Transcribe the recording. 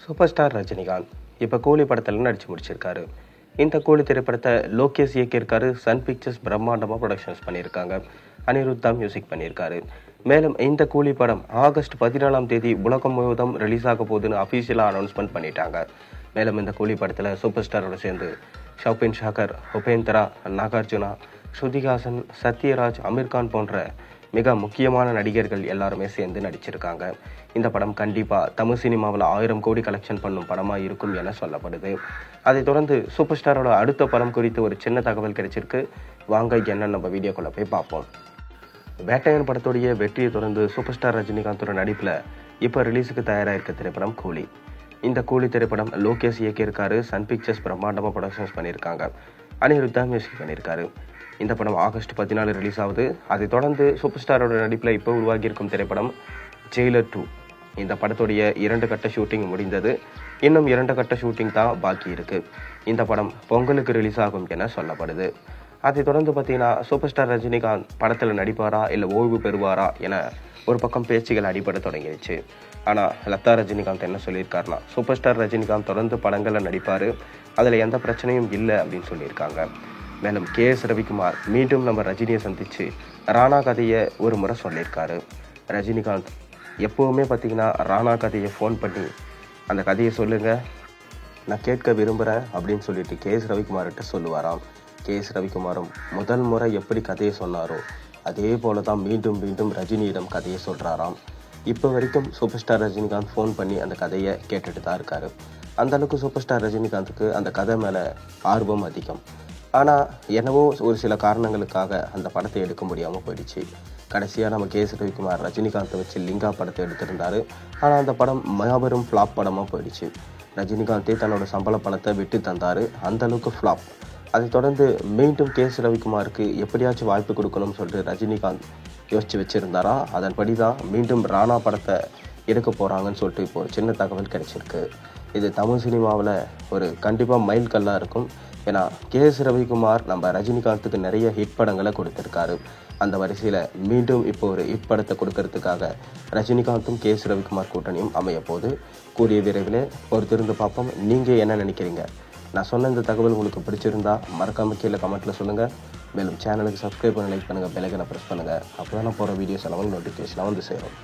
Super star Rajinikanth இப்போ கூலி படத்தில் நடித்து முடிச்சிருக்காரு. இந்த கூலி திரைப்படத்தை லோகேஷ் இயக்கியிருக்காரு. சன் பிக்சர்ஸ் பிரம்மாண்டமாக ப்ரொடக்ஷன்ஸ் பண்ணியிருக்காங்க. அனிருத்தா மியூசிக் பண்ணியிருக்காரு. மேலும் இந்த கூலி படம் ஆகஸ்ட் 14ஆம் தேதி உலகம் முழுவதும் ரிலீஸ் ஆக போகுதுன்னு அஃபீஷியலாக அனௌன்ஸ்மெண்ட் பண்ணிட்டாங்க. மேலும் இந்த கூலி படத்தில் சூப்பர் ஸ்டாரோட சேர்ந்து ஷௌபின் ஷாகர், உபேந்திரா, நாகார்ஜுனா, ஸ்ருதிஹாசன், சத்யராஜ், அமீர்கான் போன்ற மிக முக்கியமான நடிகர்கள் எல்லாருமே சேர்ந்து நடிச்சிருக்காங்க. இந்த படம் கண்டிப்பாக தமிழ் சினிமாவில் 1000 கோடி கலெக்ஷன் பண்ணும் படமாக இருக்கும் என சொல்லப்படுது. அதைத் தொடர்ந்து சூப்பர் ஸ்டாரோட அடுத்த படம் குறித்து ஒரு சின்ன தகவல் கிடைச்சிருக்கு. வாங்க என்ன நம்ம வீடியோக்குள்ளே போய் பார்ப்போம். வேட்டையன் படத்துடைய வெற்றியை தொடர்ந்து சூப்பர் ஸ்டார் ரஜினிகாந்தோட நடிப்பில் இப்போ ரிலீஸுக்கு தயாராக இருக்க திரைப்படம் கூலி. இந்த கூலி திரைப்படம் லோகேஷ் இயக்கியிருக்காரு. சன் பிக்சர்ஸ் பிரம்மாண்டமாக ப்ரொடக்ஷன்ஸ் பண்ணியிருக்காங்க. அனிருத்தா மியூசிக் பண்ணியிருக்காரு. இந்த படம் ஆகஸ்ட் 14 ரிலீஸ் ஆகுது. அதைத் தொடர்ந்து சூப்பர் ஸ்டாரோட நடிப்பில் இப்போ உருவாகியிருக்கும் திரைப்படம் ஜெயிலர் 2. இந்த படத்துடைய 2 கட்ட ஷூட்டிங் முடிந்தது. இன்னும் 2 கட்ட ஷூட்டிங் தான் பாக்கி இருக்கு. இந்த படம் பொங்கலுக்கு ரிலீஸ் ஆகும் என சொல்லப்படுது. அதைத் தொடர்ந்து பார்த்தீங்கன்னா சூப்பர் ஸ்டார் ரஜினிகாந்த் படத்தில் நடிப்பாரா இல்லை ஓய்வு பெறுவாரா என ஒரு பக்கம் பேச்சுகள் அடிபட தொடங்கிடுச்சு. ஆனால் லதா ரஜினிகாந்த் என்ன சொல்லியிருக்காருன்னா, சூப்பர் ஸ்டார் ரஜினிகாந்த் தொடர்ந்து படங்களில் நடிப்பார், அதில் எந்த பிரச்சனையும் இல்லை அப்படின்னு சொல்லியிருக்காங்க. மேலும் KS ரவிக்குமார் மீண்டும் நம்ம ரஜினியை சந்தித்து ராணா கதையை ஒரு முறை சொல்லியிருக்காரு. ரஜினிகாந்த் எப்போவுமே பார்த்தீங்கன்னா ராணா கதையை ஃபோன் பண்ணி அந்த கதையை சொல்லுங்கள், நான் கேட்க விரும்புகிறேன் அப்படின்னு சொல்லிட்டு KS ரவிக்குமார்கிட்ட சொல்லுவாராம். KS ரவிக்குமாரும் முதல் முறை எப்படி கதையை சொன்னாரோ அதே போல தான் மீண்டும் மீண்டும் ரஜினியிடம் கதையை சொல்கிறாராம். இப்போ வரைக்கும் சூப்பர் ஸ்டார் ரஜினிகாந்த் ஃபோன் பண்ணி அந்த கதையை கேட்டுட்டு தான் இருக்காரு. அந்தளவுக்கு சூப்பர் ஸ்டார் ரஜினிகாந்துக்கு அந்த கதை மேலே ஆர்வம் அதிகம். ஆனால் என்னவோ ஒரு சில காரணங்களுக்காக அந்த படத்தை எடுக்க முடியாமல் போயிடுச்சு. கடைசியாக நம்ம KS ரவிக்குமார் ரஜினிகாந்தை வச்சு லிங்கா படத்தை எடுத்திருந்தார். ஆனால் அந்த படம் மாபெரும் ஃப்ளாப் படமாக போயிடுச்சு. ரஜினிகாந்தே தன்னோட சம்பள பணத்தை விட்டு தந்தார். அந்தளவுக்கு ஃப்ளாப். அதைத் தொடர்ந்து மீண்டும் KS ரவிக்குமாருக்கு எப்படியாச்சும் வாய்ப்பு கொடுக்கணும்னு சொல்லிட்டு ரஜினிகாந்த் யோசித்து வச்சுருந்தாராம். அதன்படி தான் மீண்டும் ராணா படத்தை எடுக்க போகிறாங்கன்னு சொல்லிட்டு இப்போ ஒரு சின்ன தகவல் கிடைச்சிருக்கு. இது தமிழ் சினிமாவில் ஒரு கண்டிப்பாக மைல் கல்லாக இருக்கும். ஏன்னா KS ரவிக்குமார் நம்ம ரஜினிகாந்துக்கு நிறைய ஹிட் படங்களை கொடுத்துருக்காரு. அந்த வரிசையில் மீண்டும் இப்போ ஒரு ஹிட் படத்தை கொடுக்கறதுக்காக ரஜினிகாந்தும் KS ரவிக்குமார் கூட்டணியும் அமைய போது கூடிய விரைவில் பொறுத்திருந்து பார்ப்போம். நீங்கள் என்ன நினைக்கிறீங்க? நான் சொன்ன இந்த தகவல் உங்களுக்கு பிடிச்சிருந்தா மறக்காமல் கீழே கமெண்ட்டில் சொல்லுங்கள். மேலும் சேனலுக்கு சப்ஸ்கிரைப் பண்ணி லைக் பண்ணுங்கள், பெல் ஐகானை ப்ரெஸ் பண்ணுங்கள். அப்போ தான் நான் போகிற வீடியோஸ் எல்லாம் நோட்டிஃபிகேஷனாக வந்து சேரும்.